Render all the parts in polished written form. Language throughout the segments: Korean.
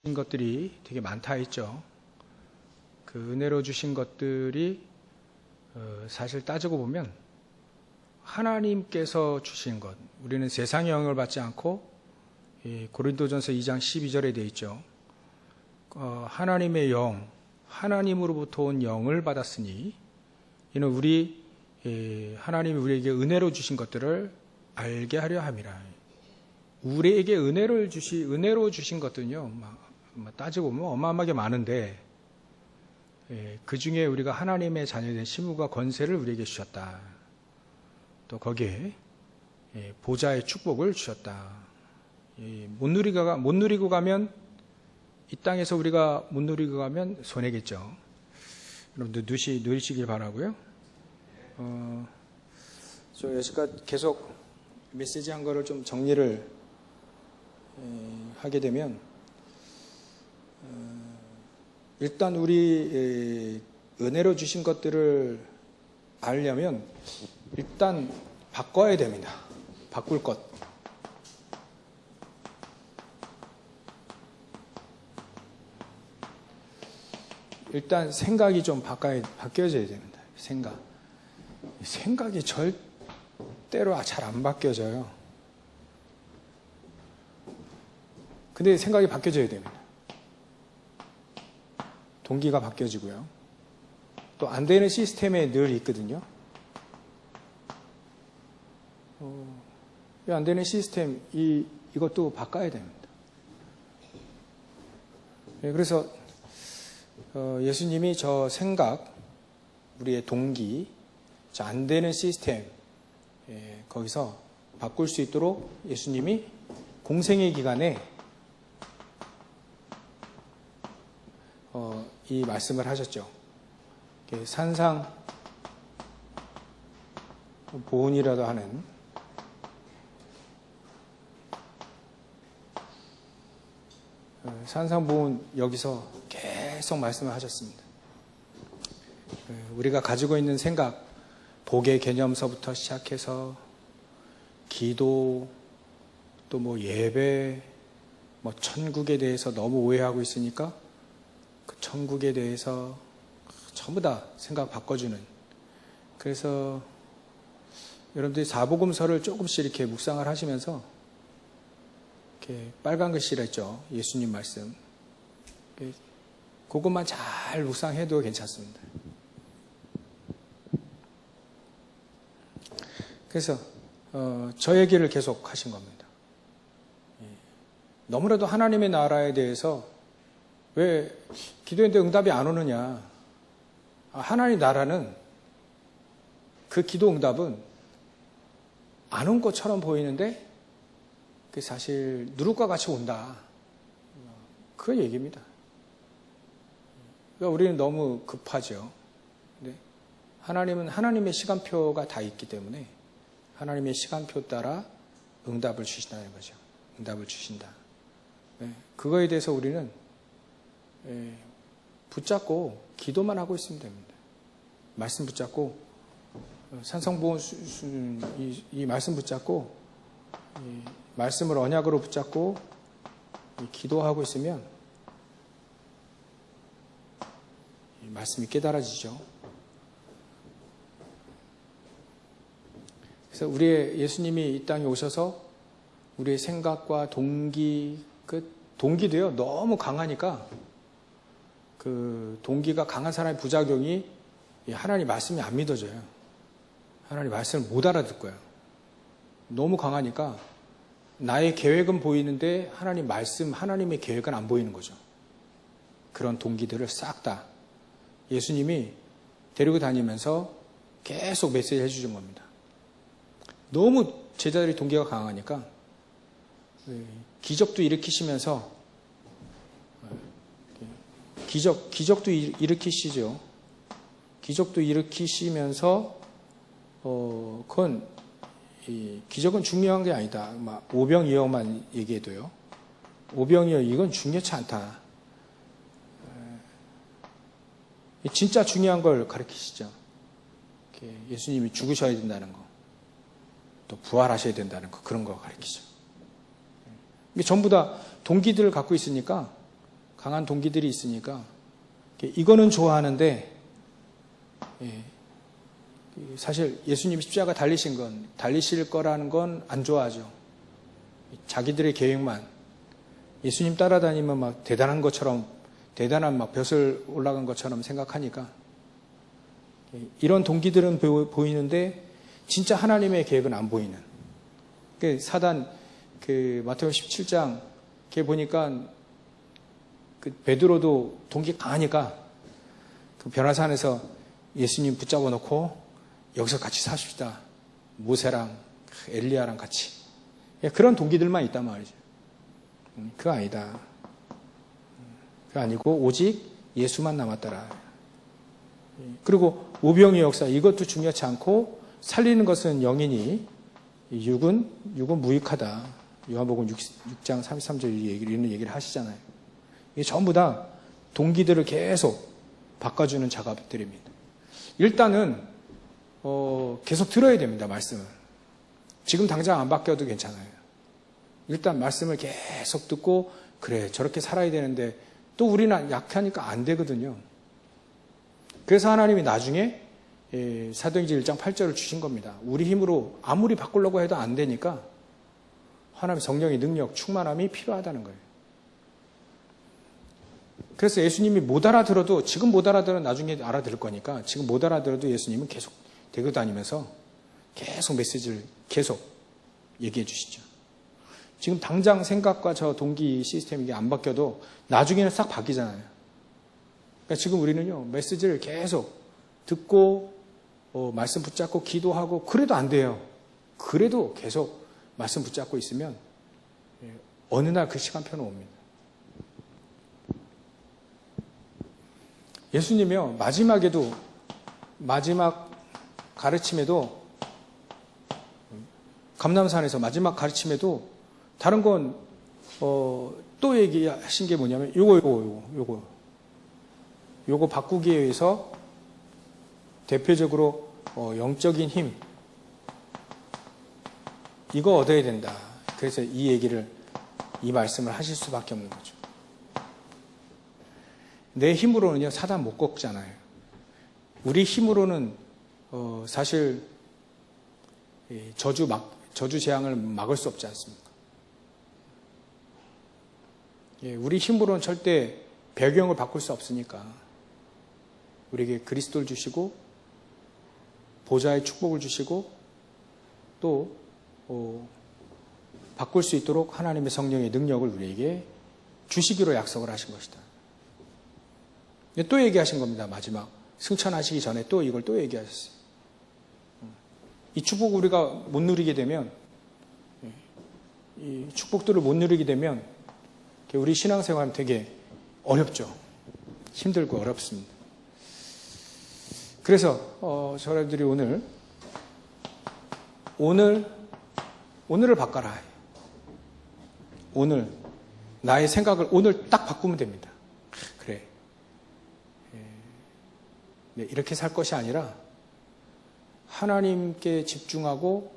주신 것들이 되게 많다 했죠. 그 은혜로 주신 것들이 사실 따지고 보면 하나님께서 주신 것, 우리는 세상의 영향을 받지 않고 고린도전서 2장 12절에 되어 있죠. 하나님의 영, 하나님으로부터 온 영을 받았으니 이는 하나님이 우리에게 은혜로 주신 것들을 알게 하려 함이라. 우리에게 은혜로 주신 것들은요, 따지고 보면 어마어마하게 많은데, 그 중에 우리가 하나님의 자녀된 신분과 권세를 우리에게 주셨다. 또 거기에 보좌의 축복을 주셨다. 못 누리고 가면, 이 땅에서 우리가 못 누리고 가면 손해겠죠. 여러분들 누리시길 바라고요. 저 여기까지 계속 메시지 한 거를 좀 정리를 하게 되면, 일단 우리 은혜로 주신 것들을 알려면 일단 바꿔야 됩니다. 바꿀 것. 일단 생각이 좀 바뀌어져야 됩니다. 생각이 절대로 잘 안 바뀌어져요. 근데 생각이 바뀌어져야 됩니다. 동기가 바뀌어지고요. 또 안 되는 시스템에 늘 있거든요. 안 되는 시스템, 이것도 바꿔야 됩니다. 그래서 예수님이 저 생각, 우리의 동기, 저 안 되는 시스템, 거기서 바꿀 수 있도록 예수님이 공생의 기간에 이 말씀을 하셨죠. 산상 보훈이라도 하는 산상 보훈 여기서 계속 말씀을 하셨습니다. 우리가 가지고 있는 생각, 복의 개념서부터 시작해서 기도, 또 예배, 천국에 대해서 너무 오해하고 있으니까 그 천국에 대해서 전부 다 생각 바꿔주는. 그래서 여러분들이 사복음서를 조금씩 이렇게 묵상을 하시면서 이렇게 빨간 글씨라 했죠. 예수님 말씀. 그것만 잘 묵상해도 괜찮습니다. 그래서 저 얘기를 계속 하신 겁니다. 너무나도 하나님의 나라에 대해서 왜 기도했는데 응답이 안 오느냐. 하나님 나라는 그 기도 응답은 안 온 것처럼 보이는데 그게 사실 누룩과 같이 온다. 그 얘기입니다. 그러니까 우리는 너무 급하죠. 근데 하나님은 하나님의 시간표가 다 있기 때문에 하나님의 시간표 따라 응답을 주신다는 거죠. 응답을 주신다. 그거에 대해서 우리는 붙잡고 기도만 하고 있으면 됩니다. 말씀 붙잡고 산성보훈 이 말씀 붙잡고 이 말씀을 언약으로 붙잡고 기도하고 있으면 이 말씀이 깨달아지죠. 그래서 우리의 예수님이 이 땅에 오셔서 우리의 생각과 동기도요 너무 강하니까 그 동기가 강한 사람의 부작용이 하나님 말씀이 안 믿어져요. 하나님 말씀을 못 알아듣을 거예요. 너무 강하니까 나의 계획은 보이는데 하나님 말씀, 하나님의 계획은 안 보이는 거죠. 그런 동기들을 싹 다 예수님이 데리고 다니면서 계속 메시지 해주신 겁니다. 너무 제자들이 동기가 강하니까 기적도 일으키시면서 기적도 일으키시죠. 기적도 일으키시면서 그건 기적은 중요한 게 아니다. 오병이어만 얘기해도요. 오병이어 이건 중요치 않다. 진짜 중요한 걸 가르치시죠. 예수님이 죽으셔야 된다는 거, 또 부활하셔야 된다는 거, 그런 거 가르치죠. 이게 전부 다 동기들을 갖고 있으니까 강한 동기들이 있으니까 이거는 좋아하는데 사실 예수님이 십자가 달리실 거라는 건 안 좋아하죠. 자기들의 계획만 예수님 따라다니면 막 대단한 것처럼 대단한 막 벼슬 올라간 것처럼 생각하니까 이런 동기들은 보이는데 진짜 하나님의 계획은 안 보이는. 사단 마태복음 17장 걔 보니까 베드로도 동기 강하니까 변화산에서 예수님 붙잡아 놓고 여기서 같이 사십시다. 모세랑 엘리야랑 같이. 그런 동기들만 있단 말이죠. 그거 아니다. 그거 아니고 오직 예수만 남았더라. 그리고 오병이의 역사 이것도 중요하지 않고 살리는 것은 영이니 육은 무익하다. 요한복음 6장 33절 이런 얘기를 하시잖아요. 이게 전부 다 동기들을 계속 바꿔주는 작업들입니다. 일단은 계속 들어야 됩니다. 말씀을. 지금 당장 안 바뀌어도 괜찮아요. 일단 말씀을 계속 듣고 그래 저렇게 살아야 되는데 또 우리는 약하니까 안 되거든요. 그래서 하나님이 나중에 사도행전 1장 8절을 주신 겁니다. 우리 힘으로 아무리 바꾸려고 해도 안 되니까 하나님의 성령의 능력, 충만함이 필요하다는 거예요. 그래서 예수님이 못 알아들어도 지금 못 알아들으면 나중에 알아들을 거니까 지금 못 알아들어도 예수님은 계속 데리고 다니면서 계속 메시지를 계속 얘기해 주시죠. 지금 당장 생각과 저 동기 시스템이 이게 안 바뀌어도 나중에는 싹 바뀌잖아요. 그러니까 지금 우리는요 메시지를 계속 듣고 말씀 붙잡고 기도하고 그래도 안 돼요. 그래도 계속 말씀 붙잡고 있으면 어느 날 그 시간표는 옵니다. 예수님이요 마지막 가르침에도 감람산에서 마지막 가르침에도 다른 건 또 얘기하신 게 뭐냐면 요거 바꾸기 위해서 대표적으로 영적인 힘 이거 얻어야 된다. 그래서 이 말씀을 하실 수밖에 없는 거죠. 내 힘으로는요 사단 못 꺾잖아요. 우리 힘으로는 사실 저주 재앙을 막을 수 없지 않습니까? 우리 힘으로는 절대 배경을 바꿀 수 없으니까 우리에게 그리스도를 주시고 보좌의 축복을 주시고 또 바꿀 수 있도록 하나님의 성령의 능력을 우리에게 주시기로 약속을 하신 것이다. 또 얘기하신 겁니다. 마지막 승천하시기 전에 또 이걸 또 얘기하셨어요. 이 축복을 우리가 못 누리게 되면 이 축복들을 못 누리게 되면 우리 신앙생활은 되게 어렵죠. 힘들고 어렵습니다. 그래서 저희들이 오늘을 바꿔라. 오늘 나의 생각을 오늘 딱 바꾸면 됩니다. 그래. 네, 이렇게 살 것이 아니라 하나님께 집중하고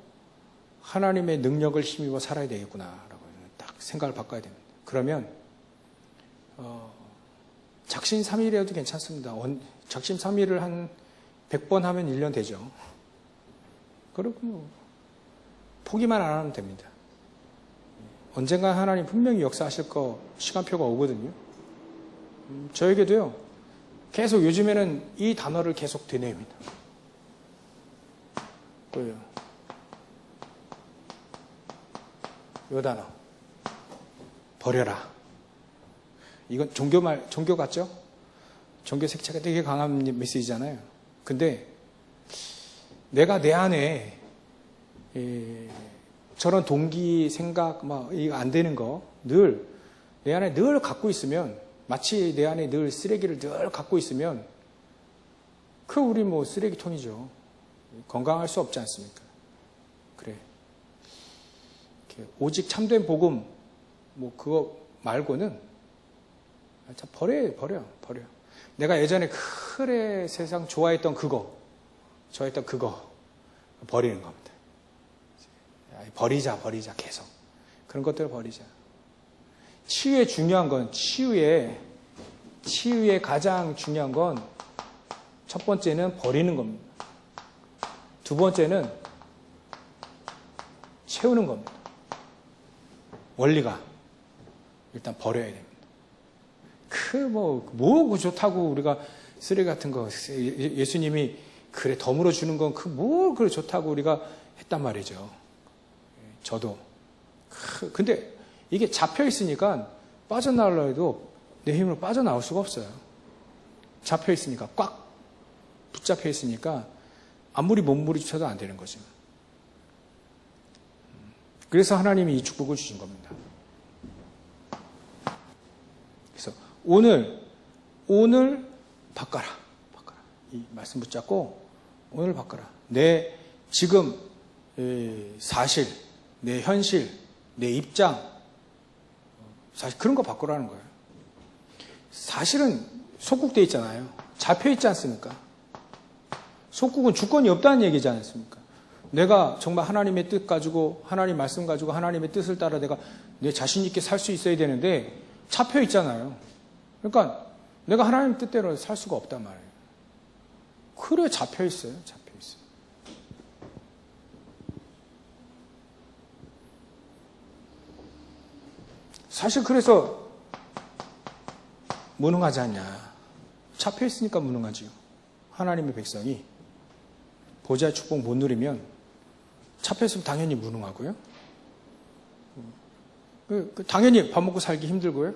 하나님의 능력을 힘입어 살아야 되겠구나라고 딱 생각을 바꿔야 됩니다. 그러면 작심삼일이라도 괜찮습니다. 작심삼일을 한 100번 하면 1년 되죠. 그리고 포기만 안 하면 됩니다. 언젠가 하나님 분명히 역사하실 시간표가 오거든요. 저에게도요. 계속 요즘에는 이 단어를 계속 되뇌입니다. 뭐예요? 요 단어. 버려라. 이건 종교 같죠? 종교 색채가 되게 강한 메시지잖아요. 근데 내가 내 안에 저런 동기 생각 이거 안 되는 거 내 안에 늘 갖고 있으면 마치 내 안에 늘 쓰레기를 늘 갖고 있으면 우리 쓰레기통이죠. 건강할 수 없지 않습니까? 그래. 오직 참된 복음 그거 말고는 버려. 내가 예전에 그래 세상 좋아했던 그거 버리는 겁니다. 버리자 계속 그런 것들을 버리자. 치유에 중요한 건 치유에 치유의 가장 중요한 건 첫 번째는 버리는 겁니다. 두 번째는 채우는 겁니다. 원리가 일단 버려야 됩니다. 뭐 좋다고 우리가 쓰레기 같은 거 예수님이 그래 덤으로 주는 건 그래 좋다고 우리가 했단 말이죠. 저도 근데 이게 잡혀 있으니까 빠져나오려 해도 내 힘으로 빠져나올 수가 없어요. 잡혀 있으니까 꽉 붙잡혀 있으니까 아무리 몸부림쳐도 안 되는 거죠. 그래서 하나님이 이 축복을 주신 겁니다. 그래서 오늘 바꿔라. 이 말씀 붙잡고 오늘 바꿔라. 내 지금 사실, 내 현실, 내 입장, 사실 그런 거 바꾸라는 거예요. 사실은 속국돼 있잖아요. 잡혀 있지 않습니까? 속국은 주권이 없다는 얘기지 않습니까? 내가 정말 하나님의 뜻 가지고, 하나님 말씀 가지고 하나님의 뜻을 따라 내가 내 자신 있게 살 수 있어야 되는데 잡혀 있잖아요. 그러니까 내가 하나님 뜻대로 살 수가 없단 말이에요. 그래 잡혀 있어요. 잡혀 있어요. 사실 그래서 무능하지 않냐. 잡혀 있으니까 무능하지요. 하나님의 백성이 보좌의 축복 못 누리면 잡혀 있으면 당연히 무능하고요. 당연히 밥 먹고 살기 힘들고요.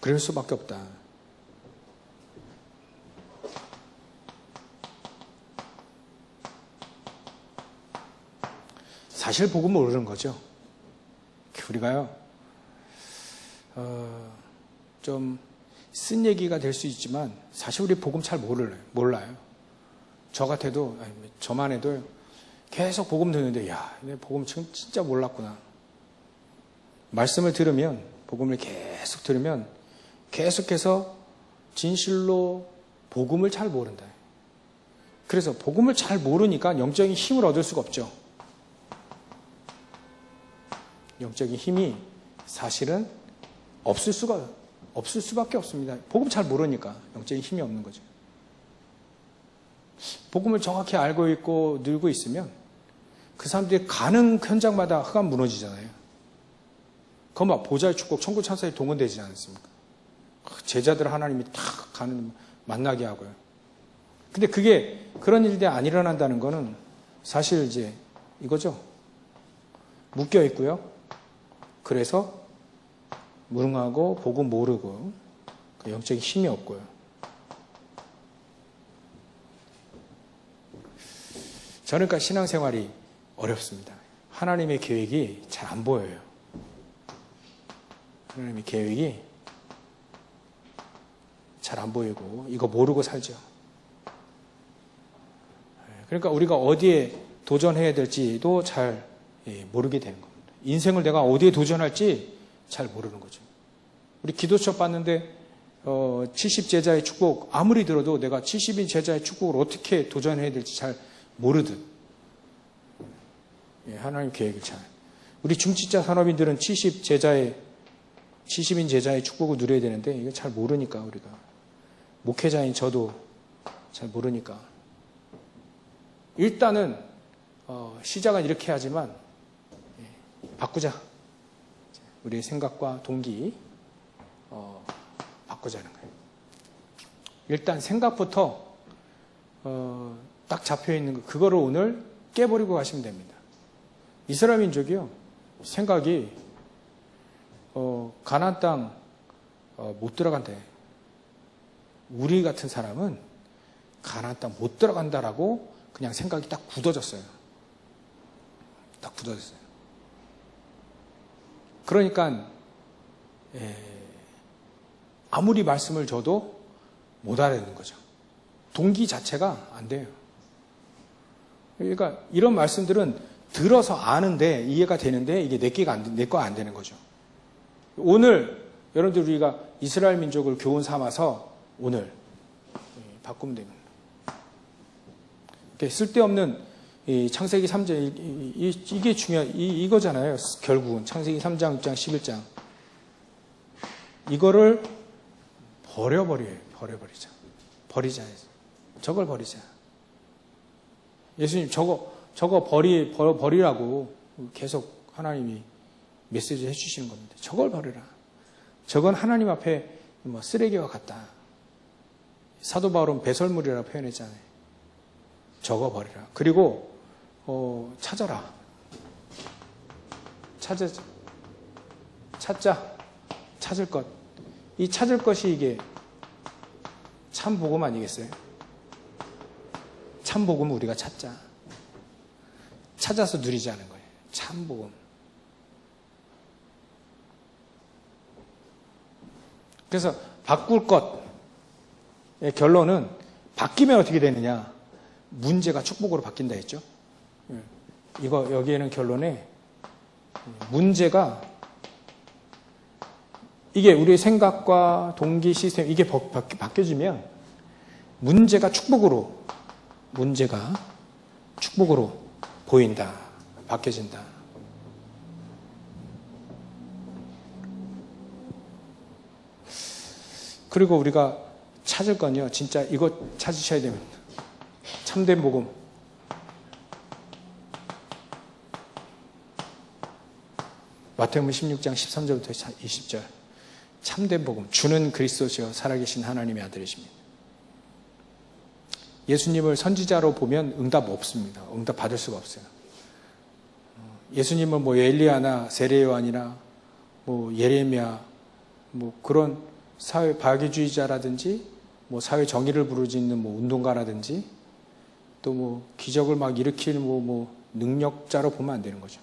그럴 수밖에 없다. 사실 복음을 모르는 거죠. 우리가요, 좀 쓴 얘기가 될 수 있지만 사실 우리 복음 잘 몰라요. 저 같아도, 저만 해도 계속 복음 듣는데, 야, 내 복음 지금 진짜 몰랐구나. 말씀을 들으면, 복음을 계속 들으면 계속해서 진실로 복음을 잘 모른다. 그래서 복음을 잘 모르니까 영적인 힘을 얻을 수가 없죠. 영적인 힘이 사실은 없을 수밖에 없습니다. 복음 잘 모르니까 영적인 힘이 없는 거죠. 복음을 정확히 알고 있고 늘고 있으면 그 사람들이 가는 현장마다 흑암 무너지잖아요. 그거 막 보좌의 축복, 천국 천사에 동원되지 않습니까? 제자들 하나님이 탁 가는 만나게 하고요. 근데 그게 그런 일들이 안 일어난다는 거는 사실 이제 이거죠. 묶여 있고요. 그래서 무능하고 복음 모르고 영적인 힘이 없고요. 저는 그러니까 신앙생활이 어렵습니다. 하나님의 계획이 잘 안 보여요. 하나님의 계획이 잘 안 보이고 이거 모르고 살죠. 그러니까 우리가 어디에 도전해야 될지도 잘 모르게 되는 겁니다. 인생을 내가 어디에 도전할지 잘 모르는 거죠. 우리 기도 수업 봤는데 70제자의 축복 아무리 들어도 내가 70인 제자의 축복을 어떻게 도전해야 될지 잘 모르듯 하나님 계획을 잘. 우리 중직자 산업인들은 70인 제자의 축복을 누려야 되는데 이거 잘 모르니까 우리가 목회자인 저도 잘 모르니까 일단은 시작은 이렇게 하지만 바꾸자. 우리의 생각과 동기 바꾸자는 거예요. 일단 생각부터 딱 잡혀있는 거 그거를 오늘 깨버리고 가시면 됩니다. 이스라엘 민족이요. 생각이 가나안 땅 못 들어간대. 우리 같은 사람은 가나안 땅 못 들어간다라고 그냥 생각이 딱 굳어졌어요. 딱 굳어졌어요. 그러니까 아무리 말씀을 줘도 못 알아듣는 거죠. 동기 자체가 안 돼요. 그러니까 이런 말씀들은 들어서 아는데 이해가 되는데 이게 내 거 안 되는 거죠. 오늘 여러분들 우리가 이스라엘 민족을 교훈 삼아서 오늘 바꾸면 됩니다. 쓸데없는 이 창세기 3장 이게 이거잖아요. 결국은 창세기 3장, 6장, 11장 이거를 버려버리자. 버리자. 저걸 버리자. 예수님 저거 버리라고 계속 하나님이 메시지 해주시는 겁니다. 저걸 버려라. 저건 하나님 앞에 쓰레기와 같다. 사도 바울은 배설물이라고 표현했잖아요. 저거 버리라. 그리고 찾아라. 찾자. 찾을 것. 이 찾을 것이 이게 참 복음 아니겠어요? 참 복음을 우리가 찾자. 찾아서 누리자는 거예요. 참 복음. 그래서 바꿀 것의 결론은 바뀌면 어떻게 되느냐? 문제가 축복으로 바뀐다 했죠. 이거 여기에는 결론에 문제가 이게 우리의 생각과 동기 시스템 이게 바뀌어지면 문제가 축복으로 보인다. 바뀌어진다. 그리고 우리가 찾을 건요. 진짜 이거 찾으셔야 됩니다. 참된 복음. 마태복음 16장 13절부터 20절. 참된 복음. 주는 그리스도시요 살아계신 하나님의 아들이십니다. 예수님을 선지자로 보면 응답 없습니다. 응답 받을 수가 없어요. 예수님은 뭐 엘리야나 세례요한이나 뭐 예레미야 뭐 그런 사회 박애주의자라든지 뭐 사회 정의를 부르짖는 뭐 운동가라든지 또 뭐 기적을 막 일으킬 뭐 능력자로 보면 안 되는 거죠.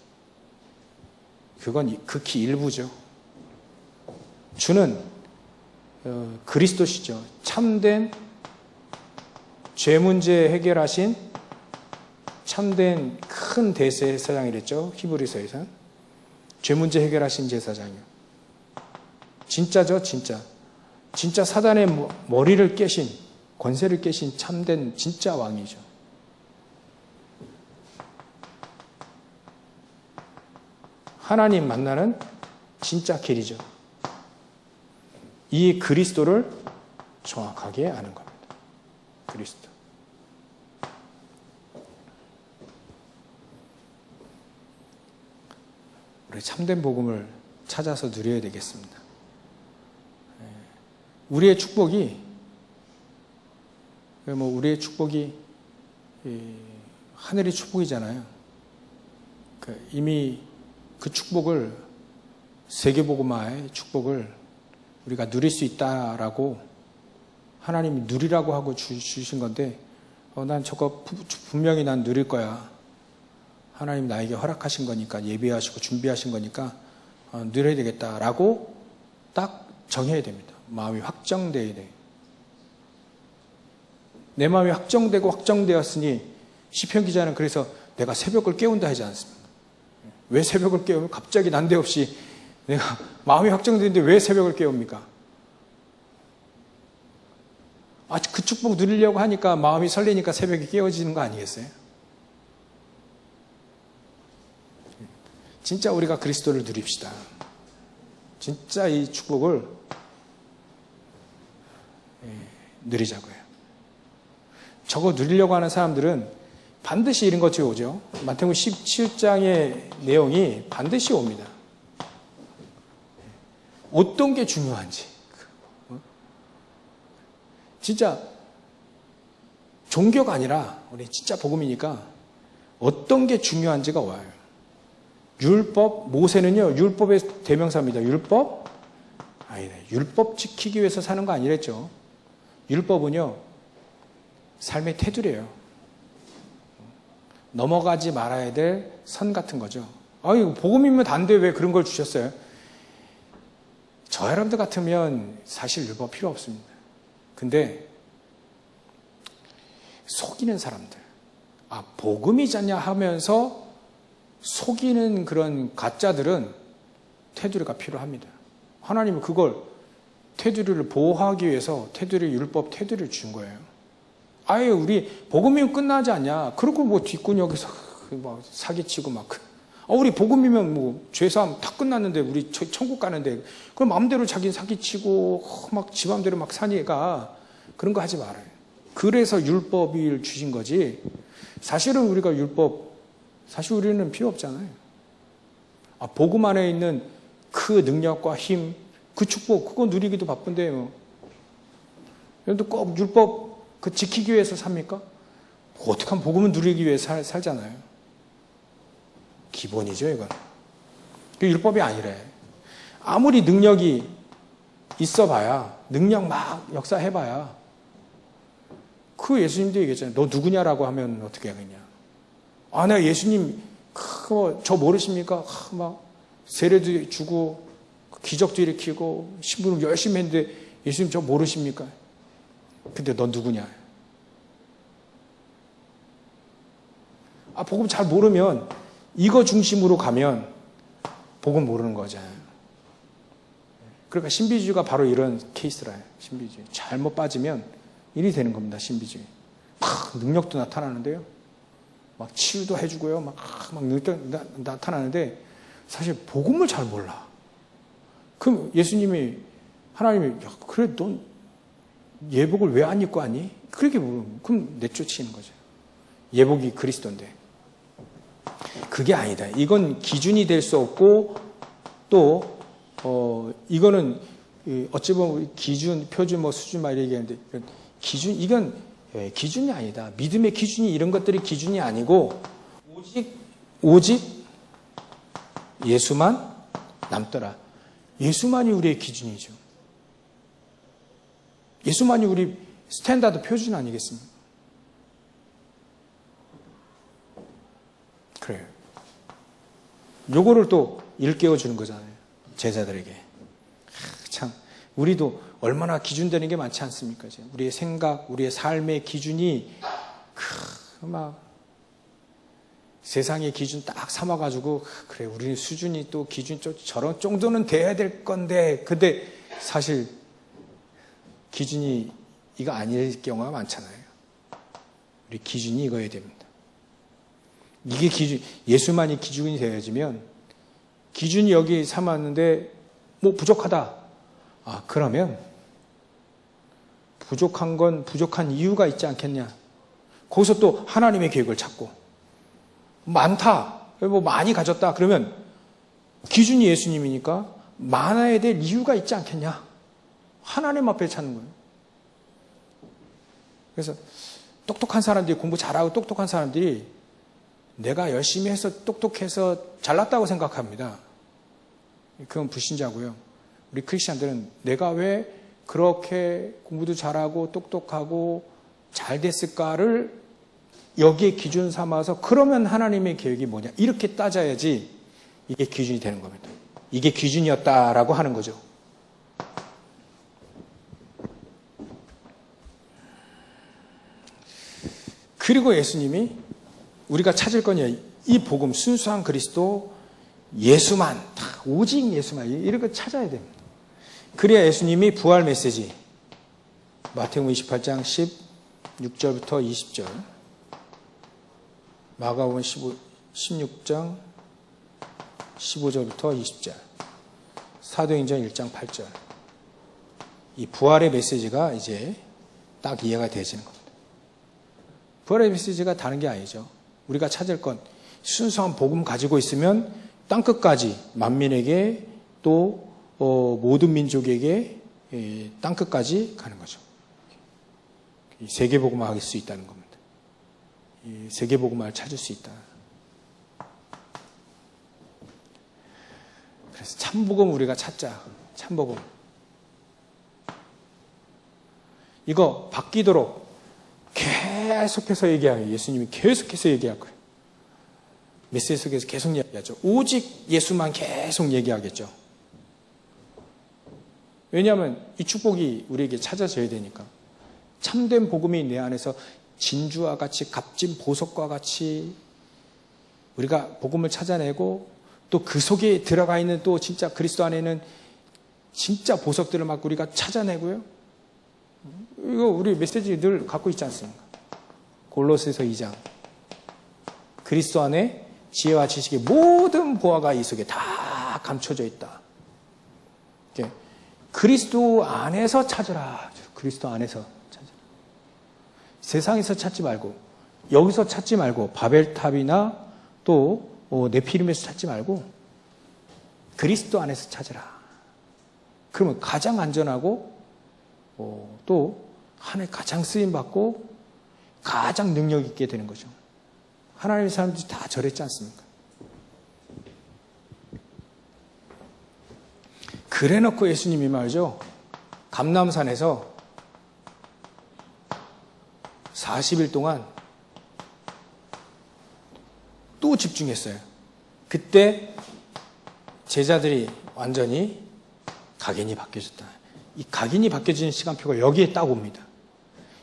그건 극히 일부죠. 주는 그리스도시죠. 참된 죄 문제 해결하신 참된 큰 대제사장이랬죠. 히브리서에서는. 죄 문제 해결하신 제사장이요. 진짜죠, 진짜. 진짜 사단의 머리를 깨신, 권세를 깨신 참된 진짜 왕이죠. 하나님 만나는 진짜 길이죠. 이 그리스도를 정확하게 아는 겁니다. 그리스도. 우리 참된 복음을 찾아서 누려야 되겠습니다. 우리의 축복이 하늘의 축복이잖아요. 이미 그 축복을 세계복음화의 축복을 우리가 누릴 수 있다라고 하나님이 누리라고 하고 주신 건데 난 저거 분명히 난 누릴 거야. 하나님 나에게 허락하신 거니까 예비하시고 준비하신 거니까 누려야 되겠다라고 딱 정해야 됩니다. 마음이 확정돼야 돼. 내 마음이 확정되었으니 시편 기자는 그래서 내가 새벽을 깨운다 하지 않습니까? 왜 새벽을 깨우면 갑자기 난데없이 내가 마음이 확정되는데 왜 새벽을 깨웁니까? 그 축복 누리려고 하니까 마음이 설레니까 새벽에 깨워지는 거 아니겠어요? 진짜 우리가 그리스도를 누립시다. 진짜 이 축복을 누리자고요. 저거 누리려고 하는 사람들은 반드시 이런 것이 오죠. 마태복음 17장의 내용이 반드시 옵니다. 어떤 게 중요한지. 진짜 종교가 아니라 우리 진짜 복음이니까 어떤 게 중요한지가 와요. 율법, 모세는요, 율법의 대명사입니다. 율법? 아니네. 율법 지키기 위해서 사는 거 아니랬죠. 율법은요, 삶의 테두리예요. 넘어가지 말아야 될 선 같은 거죠. 이거 복음이면 단데 왜 그런 걸 주셨어요? 저 여러분들 같으면 사실 율법 필요 없습니다. 근데 속이는 사람들, 복음이잖냐 하면서 속이는 그런 가짜들은 테두리가 필요합니다. 하나님은 그걸 테두리를 보호하기 위해서 율법 테두리를 준 거예요. 우리 복음이면 끝나지 않냐? 그러고 뒷구녕에서 사기치고 막 우리 복음이면 뭐 죄사함 다 끝났는데 우리 천국 가는데 그럼 마음대로 자기는 사기치고 막 지 마음대로 막 사니까 그런 거 하지 말아요. 그래서 율법을 주신 거지. 사실은 우리가 사실 우리는 필요 없잖아요. 복음 안에 있는 그 능력과 힘, 그 축복, 그거 누리기도 바쁜데요. 여러분도 꼭 율법 그 지키기 위해서 삽니까? 어떻게 하면 복음을 누리기 위해서 살잖아요. 기본이죠, 이건. 율법이 아니래. 아무리 능력이 있어봐야, 능력 막 역사해봐야, 그 예수님도 얘기했잖아요. 너 누구냐라고 하면 어떻게 하겠냐. 내가 예수님, 저 모르십니까? 막, 세례도 주고, 기적도 일으키고, 신부름 열심히 했는데, 예수님 저 모르십니까? 근데 넌 누구냐? 복음 잘 모르면, 이거 중심으로 가면, 복음 모르는 거잖아요. 그러니까 신비주의가 바로 이런 케이스라요. 신비주의. 잘못 빠지면, 일이 되는 겁니다, 신비주의. 막 능력도 나타나는데요. 막 치유도 해주고요. 막 능력 나타나는데 사실 복음을 잘 몰라. 그럼 예수님이, 하나님이, 그래, 넌 예복을 왜 안 입고 왔니? 그렇게 물으면, 그럼 내쫓이는 거죠. 예복이 그리스도인데. 그게 아니다. 이건 기준이 될 수 없고, 또, 이거는, 어찌 보면 기준, 표준, 수준 막 이렇게 얘기하는데, 이건 기준이 아니다. 믿음의 기준이 이런 것들이 기준이 아니고 오직 예수만 남더라. 예수만이 우리의 기준이죠. 예수만이 우리 스탠다드 표준 아니겠습니까? 그래요. 요거를 또 일깨워 주는 거잖아요. 제자들에게. 참 우리도 얼마나 기준되는 게 많지 않습니까? 우리의 생각, 우리의 삶의 기준이 막 세상의 기준 딱 삼아가지고 그래 우리 수준이 또 기준 저런 정도는 돼야 될 건데 근데 사실 기준이 이거 아닐 경우가 많잖아요. 우리 기준이 이거여야 됩니다. 이게 기준, 예수만이 기준이 되어지면 기준이 여기 삼았는데 뭐 부족하다. 그러면 부족한 건 부족한 이유가 있지 않겠냐. 거기서 또 하나님의 계획을 찾고 많다. 뭐 많이 가졌다. 그러면 기준이 예수님이니까 많아야 될 이유가 있지 않겠냐. 하나님 앞에 찾는 거예요. 그래서 똑똑한 사람들이 공부 잘하고 똑똑한 사람들이 내가 열심히 해서 똑똑해서 잘났다고 생각합니다. 그건 불신자고요. 우리 크리스찬들은 내가 왜 그렇게 공부도 잘하고 똑똑하고 잘 됐을까를 여기에 기준 삼아서 그러면 하나님의 계획이 뭐냐 이렇게 따져야지 이게 기준이 되는 겁니다. 이게 기준이었다라고 하는 거죠. 그리고 예수님이 우리가 찾을 거냐 이 복음 순수한 그리스도 예수만 다 오직 예수만 이렇게 찾아야 됩니다. 그래야 예수님이 부활 메시지 마태복음 28장 16절부터 20절 마가복음 16장 15절부터 20절 사도행전 1장 8절 이 부활의 메시지가 이제 딱 이해가 되어지는 겁니다. 부활의 메시지가 다른 게 아니죠. 우리가 찾을 건 순수한 복음 가지고 있으면 땅끝까지 만민에게 또 모든 민족에게 땅끝까지 가는 거죠. 세계복음화 할 수 있다는 겁니다. 세계복음화를 찾을 수 있다. 그래서 참복음 우리가 찾자. 참복음. 이거 바뀌도록 계속해서 얘기해요. 예수님이 계속해서 얘기할 거예요. 메시지 속에서 계속 얘기하죠. 오직 예수만 계속 얘기하겠죠. 왜냐하면 이 축복이 우리에게 찾아져야 되니까. 참된 복음이 내 안에서 진주와 같이 값진 보석과 같이 우리가 복음을 찾아내고 또 그 속에 들어가 있는 또 진짜 그리스도 안에는 진짜 보석들을 막 우리가 찾아내고요. 이거 우리 메시지 늘 갖고 있지 않습니까? 골로새서 2장. 그리스도 안에 지혜와 지식의 모든 보화가 이 속에 다 감춰져 있다. 그리스도 안에서 찾으라. 그리스도 안에서 찾으라. 세상에서 찾지 말고, 여기서 찾지 말고, 바벨탑이나 또 네피림에서 찾지 말고 그리스도 안에서 찾으라. 그러면 가장 안전하고 또 하나님 가장 쓰임받고 가장 능력 있게 되는 거죠. 하나님의 사람들이 다 저랬지 않습니까? 그래놓고 예수님이 말이죠, 감람산에서 40일 동안 또 집중했어요. 그때 제자들이 완전히 각인이 바뀌어졌다. 이 각인이 바뀌어지는 시간표가 여기에 딱 옵니다.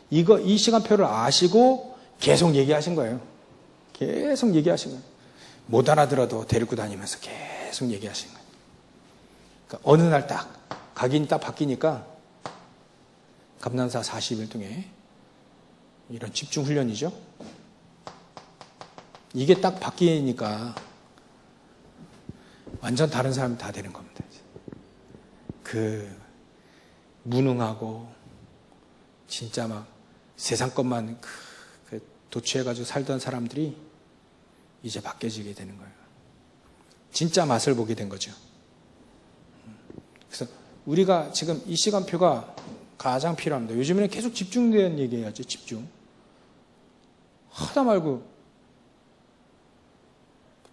이 시간표를 아시고 계속 얘기하신 거예요. 계속 얘기하신 거예요. 못 알아들어도 데리고 다니면서 계속 얘기하신 거예요. 그러니까 어느 날 딱 각인이 딱 바뀌니까 감난사 40일 동에 이런 집중 훈련이죠. 이게 딱 바뀌니까 완전 다른 사람이 다 되는 겁니다. 그 무능하고 진짜 막 세상 것만 도취해가지고 살던 사람들이 이제 바뀌어지게 되는 거예요. 진짜 맛을 보게 된 거죠. 그래서 우리가 지금 이 시간표가 가장 필요합니다. 요즘에는 계속 집중된 얘기해야죠. 집중. 하다 말고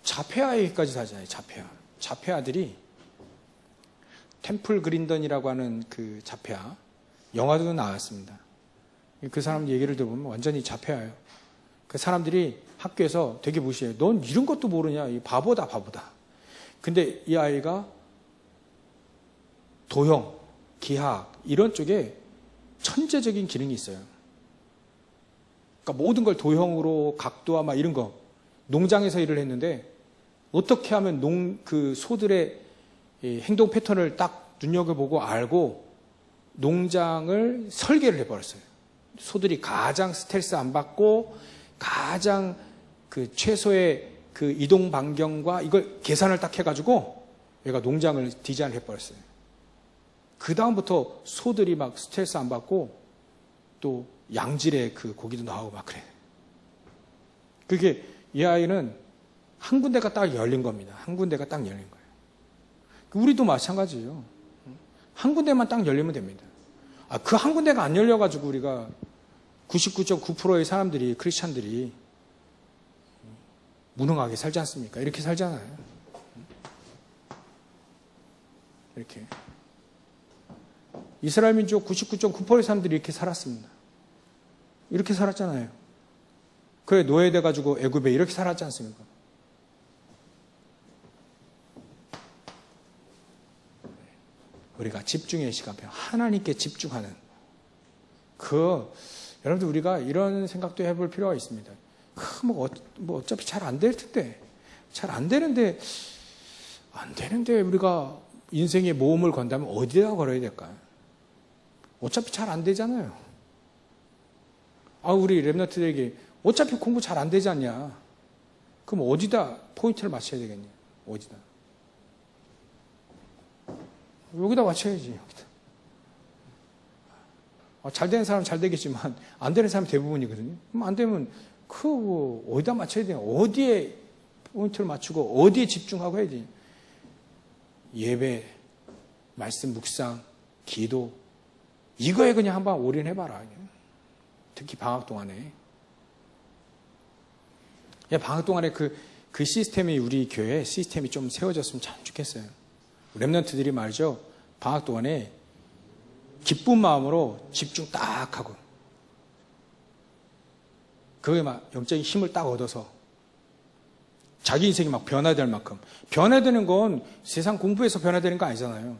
자폐아 얘기까지 하잖아요. 자폐아들이 템플 그린던이라고 하는 그 자폐아 영화도 나왔습니다. 그 사람 얘기를 들어보면 완전히 자폐아예요. 그 사람들이 학교에서 되게 무시해요. 넌 이런 것도 모르냐? 이 바보다. 근데 이 아이가 도형, 기하학 이런 쪽에 천재적인 기능이 있어요. 그러니까 모든 걸 도형으로 각도와 막 이런 거 농장에서 일을 했는데 어떻게 하면 그 소들의 행동 패턴을 딱 눈여겨보고 알고 농장을 설계를 해버렸어요. 소들이 가장 스트레스 안 받고 가장 그 최소의 그 이동 반경과 이걸 계산을 딱 해가지고 얘가 농장을 디자인을 해버렸어요. 그 다음부터 소들이 막 스트레스 안 받고 또 양질의 그 고기도 나오고 막 그래. 그게 이 아이는 한 군데가 딱 열린 겁니다. 한 군데가 딱 열린 거예요. 우리도 마찬가지예요. 한 군데만 딱 열리면 됩니다. 그 한 군데가 안 열려가지고 우리가 99.9%의 사람들이, 크리스찬들이 무능하게 살지 않습니까? 이렇게 살잖아요. 이렇게. 이스라엘 민족 99.9%의 사람들이 이렇게 살았습니다. 이렇게 살았잖아요. 그래, 노예돼가지고 애굽에 이렇게 살았지 않습니까? 우리가 집중의 시간표, 하나님께 집중하는 여러분들 우리가 이런 생각도 해볼 필요가 있습니다. 뭐 어차피 잘 안 될 텐데, 잘 안 되는데 우리가 인생의 모험을 건다면 어디다 걸어야 될까요? 어차피 잘 안 되잖아요. 우리 랩런트들에게 어차피 공부 잘 안 되지 않냐? 그럼 어디다 포인트를 맞춰야 되겠냐? 어디다? 여기다 맞춰야지. 여기다. 잘 되는 사람은 잘 되겠지만 안 되는 사람이 대부분이거든요. 그럼 안 되면 어디다 맞춰야 돼요? 어디에 포인트를 맞추고 어디에 집중하고 해야지. 예배, 말씀 묵상, 기도 이거에 그냥 한번 올인해봐라. 특히 방학 동안에. 방학 동안에 그 시스템이 우리 교회 시스템이 좀 세워졌으면 참 좋겠어요. 랩런트들이 말이죠. 방학 동안에 기쁜 마음으로 집중 딱 하고 그거에 막 영적인 힘을 딱 얻어서 자기 인생이 막 변화될 만큼 변화되는 건 세상 공부에서 변화되는 거 아니잖아요.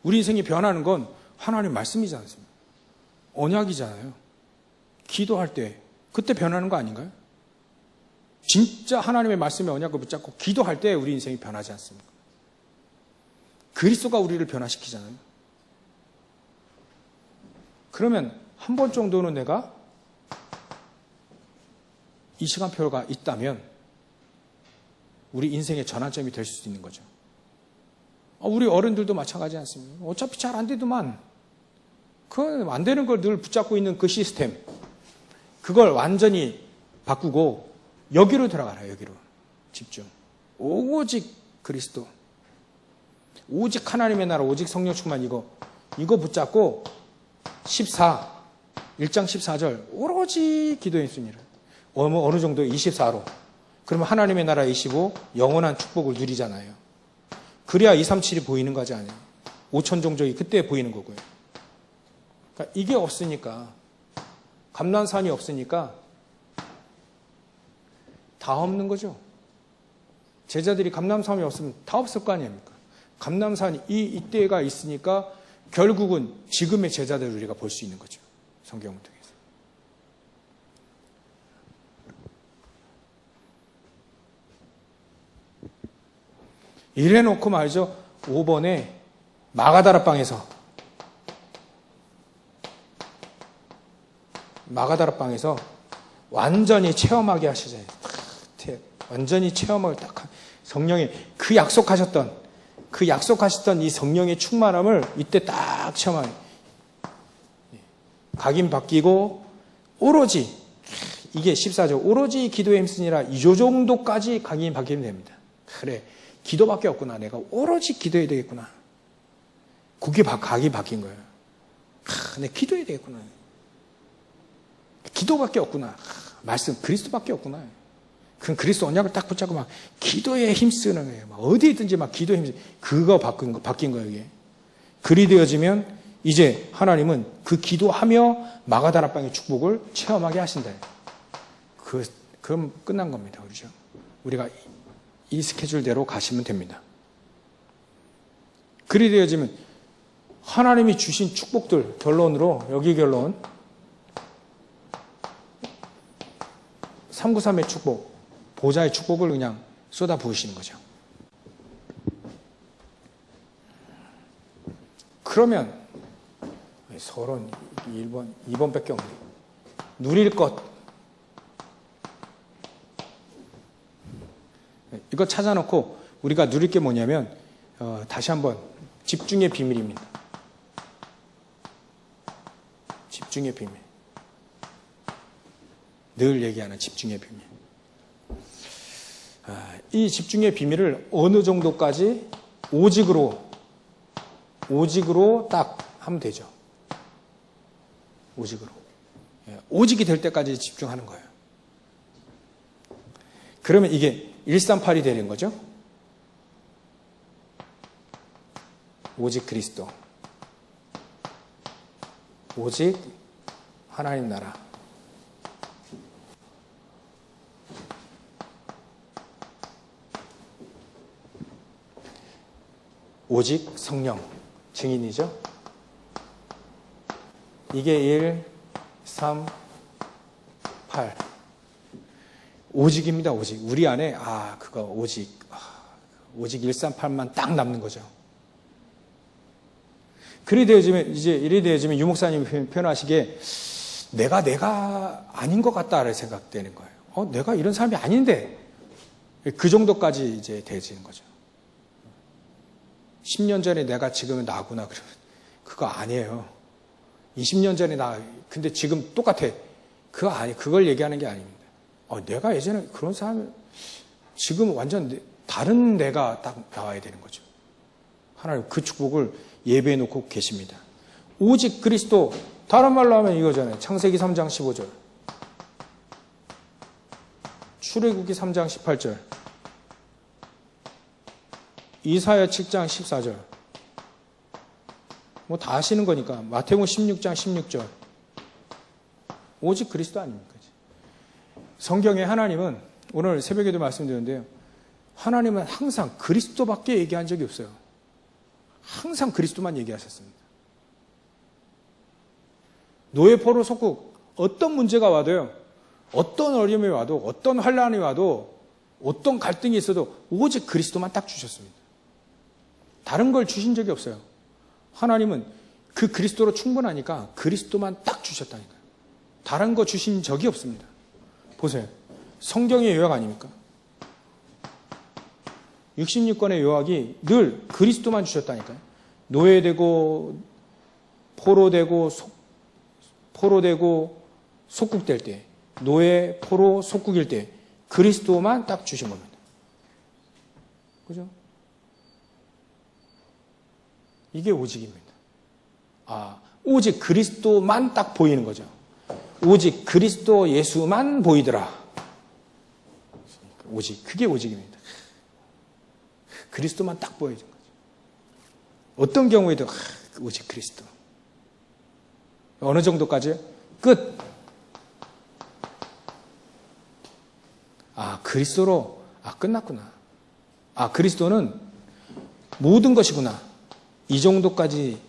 우리 인생이 변하는 건 하나님 말씀이지 않습니까? 언약이잖아요. 기도할 때 그때 변하는 거 아닌가요? 진짜 하나님의 말씀의 언약을 붙잡고 기도할 때 우리 인생이 변하지 않습니까? 그리스도가 우리를 변화시키잖아요. 그러면 한 번 정도는 내가 이 시간표가 있다면 우리 인생의 전환점이 될 수도 있는 거죠. 우리 어른들도 마찬가지 않습니까? 어차피 잘 안 되더만. 그 안 되는 걸 늘 붙잡고 있는 그 시스템. 그걸 완전히 바꾸고 여기로 들어가라. 여기로. 집중. 오직 그리스도. 오직 하나님의 나라, 오직 성령 충만 이거 붙잡고 1장 14절 오로지 기도의 힘쓰니라. 어느 정도 24로. 그러면 하나님의 나라 25 영원한 축복을 누리잖아요. 그래야 237이 보이는 거지 아니에요. 5천 종족이 그때 보이는 거고요. 그러니까 이게 없으니까 감난산이 없으니까 다 없는 거죠. 제자들이 감난산이 없으면 다 없을 거 아닙니까? 감난산이 이때가 있으니까 결국은 지금의 제자들을 우리가 볼 수 있는 거죠. 성경을 통해서. 이래놓고 말이죠. 5번에 마가다라방에서 완전히 체험하게 하시잖아요. 완전히 체험을 딱 성령의 그 약속하셨던 이 성령의 충만함을 이때 딱 체험하는. 각인 바뀌고 오로지 이게 14절 오로지 기도에 힘쓰니라 이 정도까지 각인이 바뀌면 됩니다. 그래 기도밖에 없구나. 내가 오로지 기도해야 되겠구나. 그게 각이 바뀐 거예요. 내가 기도해야 되겠구나. 기도밖에 없구나. 말씀 그리스도밖에 없구나. 그럼 그리스도 언약을 딱 붙잡고 막 기도에 힘쓰는 거예요. 막 어디 있든지 막 기도에 힘쓰는 그거 바뀐 거예요. 이게. 그리 되어지면 이제 하나님은 그 기도하며 마가다라방의 축복을 체험하게 하신다. 그럼 끝난 겁니다. 그렇죠? 우리가 이 스케줄대로 가시면 됩니다. 그리 되어지면 하나님이 주신 축복들 결론으로 여기 결론 393의 축복 보좌의 축복을 그냥 쏟아 부으시는 거죠. 그러면 서론 1번, 2번밖에 없네. 누릴 것. 이거 찾아놓고 우리가 누릴 게 뭐냐면 다시 한번 집중의 비밀입니다. 집중의 비밀. 늘 얘기하는 집중의 비밀. 이 집중의 비밀을 어느 정도까지 오직으로 딱 하면 되죠. 오직으로. 오직이 될 때까지 집중하는 거예요. 그러면 이게 138이 되는 거죠. 오직 그리스도. 오직 하나님 나라. 오직 성령. 증인이죠. 이게 1, 3, 8. 오직입니다. 오직. 우리 안에 그거 오직 138만 딱 남는 거죠. 이래 되어지면 유목사님이 표현하시기에 내가 아닌 것 같다라는 생각되는 거예요. 내가 이런 사람이 아닌데 그 정도까지 이제 되어지는 거죠. 10년 전에 내가 지금은 나구나 그러면 그거 아니에요. 20년 전에 근데 지금 똑같아. 그걸 얘기하는 게 아닙니다. 내가 예전에 그런 사람, 지금 완전 다른 내가 딱 나와야 되는 거죠. 하나님 그 축복을 예배해 놓고 계십니다. 오직 그리스도, 다른 말로 하면 이거잖아요. 창세기 3장 15절. 출애굽기 3장 18절. 이사야 7장 14절. 다 아시는 거니까. 마태복음 16장 16절. 오직 그리스도 아닙니까? 성경에 하나님은 오늘 새벽에도 말씀드렸는데요. 하나님은 항상 그리스도밖에 얘기한 적이 없어요. 항상 그리스도만 얘기하셨습니다. 노예 포로 속국 어떤 문제가 와도요. 어떤 어려움이 와도 어떤 환난이 와도 어떤 갈등이 있어도 오직 그리스도만 딱 주셨습니다. 다른 걸 주신 적이 없어요. 하나님은 그 그리스도로 충분하니까 그리스도만 딱 주셨다니까요. 다른 거 주신 적이 없습니다. 보세요. 성경의 요약 아닙니까? 66권의 요약이 늘 그리스도만 주셨다니까요. 노예되고 포로되고 속국될 때, 노예, 포로, 속국일 때 그리스도만 딱 주신 겁니다. 그죠? 이게 오직입니다. 오직 그리스도만 딱 보이는 거죠. 오직 그리스도 예수만 보이더라. 오직, 그게 오직입니다. 그리스도만 딱 보여진 거죠. 어떤 경우에도 오직 그리스도. 어느 정도까지? 끝. 그리스도로 끝났구나. 그리스도는 모든 것이구나. 이 정도까지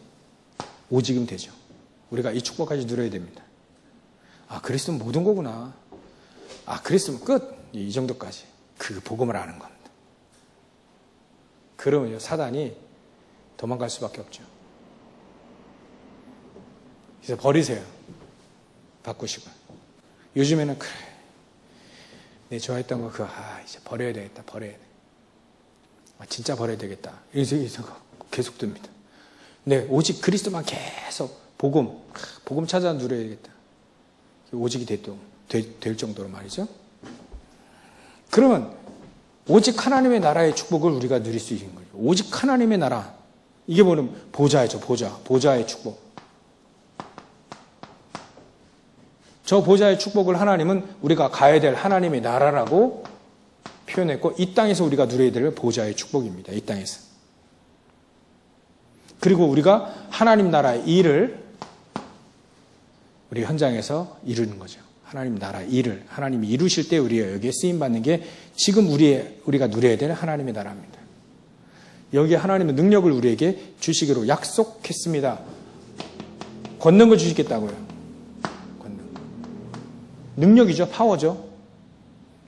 오직이면 되죠. 우리가 이 축복까지 누려야 됩니다. 그리스도는 모든 거구나. 그리스도는 끝. 이 정도까지. 그 복음을 아는 겁니다. 그러면요, 사단이 도망갈 수밖에 없죠. 그래서 버리세요. 바꾸시고. 요즘에는 그래. 내 좋아했던 거 이제 버려야 되겠다. 버려야 돼. 진짜 버려야 되겠다. 이 생각 계속 듭니다. 네, 오직 그리스도만 계속 복음 찾아 누려야겠다. 오직이 될 정도로 말이죠. 그러면 오직 하나님의 나라의 축복을 우리가 누릴 수 있는 거죠. 오직 하나님의 나라. 이게 뭐냐면 보좌죠. 보좌의 축복. 저 보좌의 축복을 하나님은 우리가 가야 될 하나님의 나라라고 표현했고, 이 땅에서 우리가 누려야 될 보좌의 축복입니다. 이 땅에서. 그리고 우리가 하나님 나라의 일을 우리 현장에서 이루는 거죠. 하나님 나라의 일을 하나님이 이루실 때 우리가 여기에 쓰임받는 게 지금 우리가 누려야 될 하나님의 나라입니다. 여기에 하나님은 능력을 우리에게 주시기로 약속했습니다. 권능을 주시겠다고요. 능력이죠. 파워죠.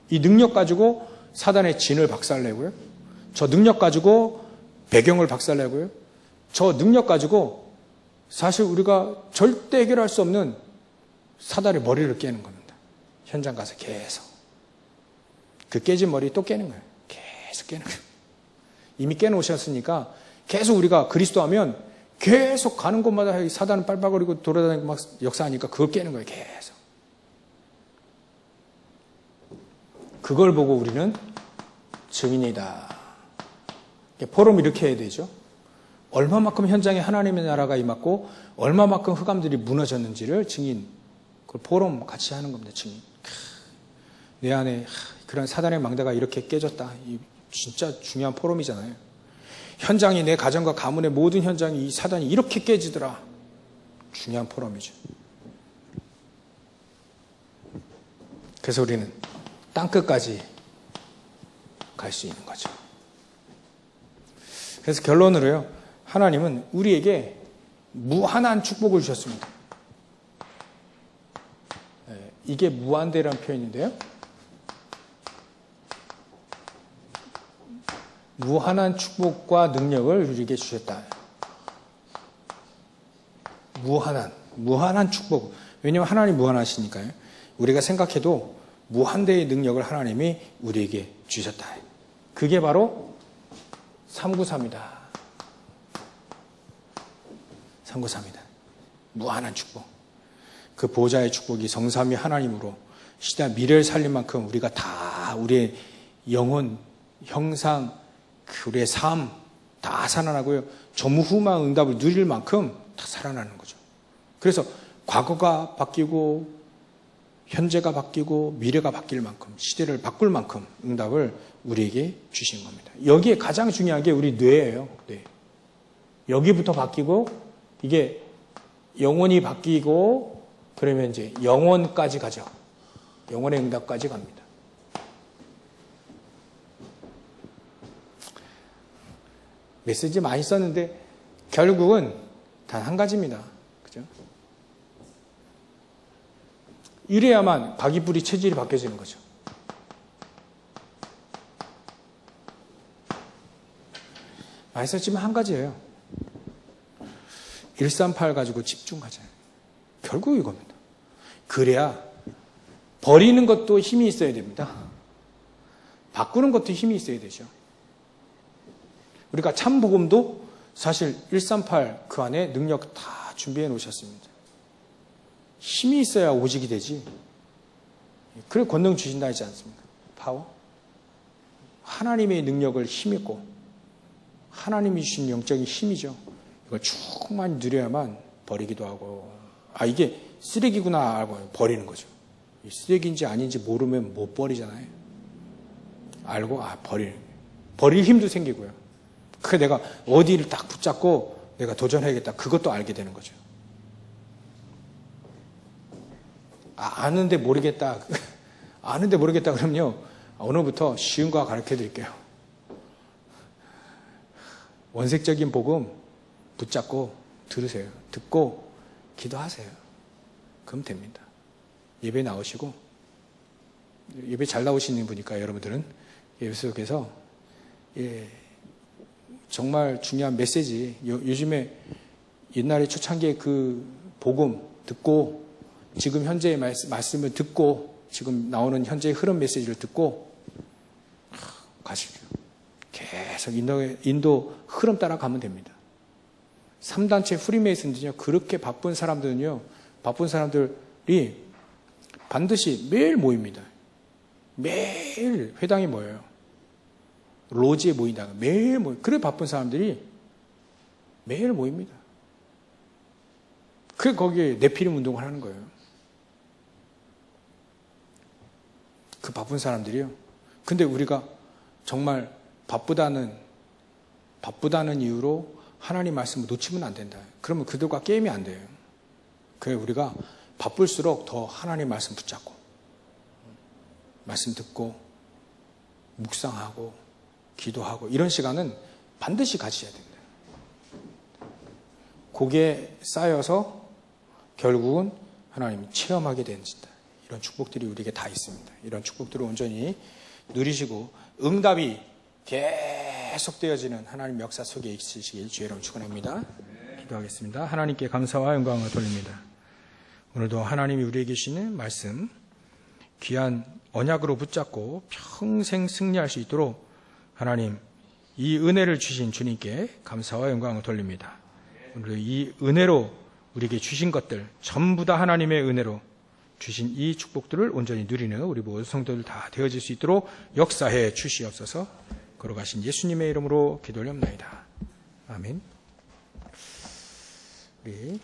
이 능력 가지고 사단의 진을 박살내고요. 저 능력 가지고 배경을 박살내고요. 저 능력 가지고 사실 우리가 절대 해결할 수 없는 사단의 머리를 깨는 겁니다. 현장 가서 계속. 그 깨진 머리 또 깨는 거예요. 계속 깨는 거예요. 이미 깨놓으셨으니까 계속 우리가 그리스도 하면 계속 가는 곳마다 사단은 빨빨거리고 돌아다니고 막 역사하니까 그걸 깨는 거예요. 계속. 그걸 보고 우리는 증인이다. 포럼 이렇게 해야 되죠. 얼마만큼 현장에 하나님의 나라가 임했고 얼마만큼 흑암들이 무너졌는지를 증인. 그걸 포럼 같이 하는 겁니다. 증인. 내 안에 그런 사단의 망대가 이렇게 깨졌다. 진짜 중요한 포럼이잖아요. 현장이 내 가정과 가문의 모든 현장이 이 사단이 이렇게 깨지더라. 중요한 포럼이죠. 그래서 우리는 땅끝까지 갈 수 있는 거죠. 그래서 결론으로요. 하나님은 우리에게 무한한 축복을 주셨습니다. 이게 무한대라는 표현인데요. 무한한 축복과 능력을 우리에게 주셨다. 무한한 축복. 왜냐하면 하나님 무한하시니까요. 우리가 생각해도 무한대의 능력을 하나님이 우리에게 주셨다. 그게 바로 393이다. 393이다. 무한한 축복. 그 보좌의 축복이 성삼위 하나님으로 시대 미래를 살릴 만큼 우리가 다 우리의 영혼, 형상, 우리의 삶 다 살아나고요. 전무후무한 응답을 누릴 만큼 다 살아나는 거죠. 그래서 과거가 바뀌고 현재가 바뀌고 미래가 바뀔 만큼 시대를 바꿀 만큼 응답을 우리에게 주신 겁니다. 여기에 가장 중요한 게 우리 뇌예요. 뇌. 여기부터 바뀌고 이게 영혼이 바뀌고 그러면 이제 영혼까지 가죠. 영혼의 응답까지 갑니다. 메시지 많이 썼는데 결국은 단 한 가지입니다. 그죠? 이래야만 바퀴불이 체질이 바뀌어지는 거죠. 많이 썼지만 한 가지예요. 138 가지고 집중하자. 결국 이겁니다. 그래야 버리는 것도 힘이 있어야 됩니다. 바꾸는 것도 힘이 있어야 되죠. 우리가 참복음도 사실 138 그 안에 능력 다 준비해 놓으셨습니다. 힘이 있어야 오직이 되지. 그래 권능 주신다 하지 않습니까? 파워. 하나님의 능력을 힘있고 하나님이 주신 영적인 힘이죠. 이걸 충만히 누려야만 버리기도 하고, 이게 쓰레기구나 알고 버리는 거죠. 쓰레기인지 아닌지 모르면 못 버리잖아요. 알고 버릴 힘도 생기고요. 그게 내가 어디를 딱 붙잡고 내가 도전해야겠다, 그것도 알게 되는 거죠. 아는데 모르겠다 그러면요, 오늘부터 쉬운 거 가르쳐 드릴게요. 원색적인 복음 붙잡고 들으세요. 듣고 기도하세요. 그럼 됩니다. 예배 나오시고, 예배 잘 나오시는 분이니까 여러분들은 예배 속에서 정말 중요한 메시지, 요즘에 옛날에 초창기에 그 복음 듣고 지금 현재의 말씀을 듣고 지금 나오는 현재의 흐름 메시지를 듣고 가십시오. 계속 인도 흐름 따라 가면 됩니다. 3단체 프리메이슨들은요, 그렇게 바쁜 사람들이 반드시 매일 모입니다. 매일 회당에 모여요. 로지에 모인다가 매일 모여요. 그래 바쁜 사람들이 매일 모입니다. 그래 거기에 네피림 운동을 하는 거예요. 그 바쁜 사람들이요. 근데 우리가 정말 바쁘다는 이유로 하나님 말씀을 놓치면 안 된다. 그러면 그들과 게임이 안 돼요. 그래 우리가 바쁠수록 더 하나님 말씀 붙잡고 말씀 듣고 묵상하고 기도하고 이런 시간은 반드시 가지셔야 됩니다. 그게 쌓여서 결국은 하나님이 체험하게 되는 이런 축복들이 우리에게 다 있습니다. 이런 축복들을 온전히 누리시고 응답이 계속되어지는 하나님 역사 속에 있으시길 주의 이름으로 축원합니다. 기도하겠습니다. 하나님께 감사와 영광을 돌립니다. 오늘도 하나님이 우리에게 주시는 말씀 귀한 언약으로 붙잡고 평생 승리할 수 있도록 하나님 이 은혜를 주신 주님께 감사와 영광을 돌립니다. 오늘 이 은혜로 우리에게 주신 것들 전부 다 하나님의 은혜로 주신 이 축복들을 온전히 누리는 우리 모든 성도들 다 되어질 수 있도록 역사해 주시옵소서. 걸어가신 예수님의 이름으로 기도 올립니다. 아멘. 우리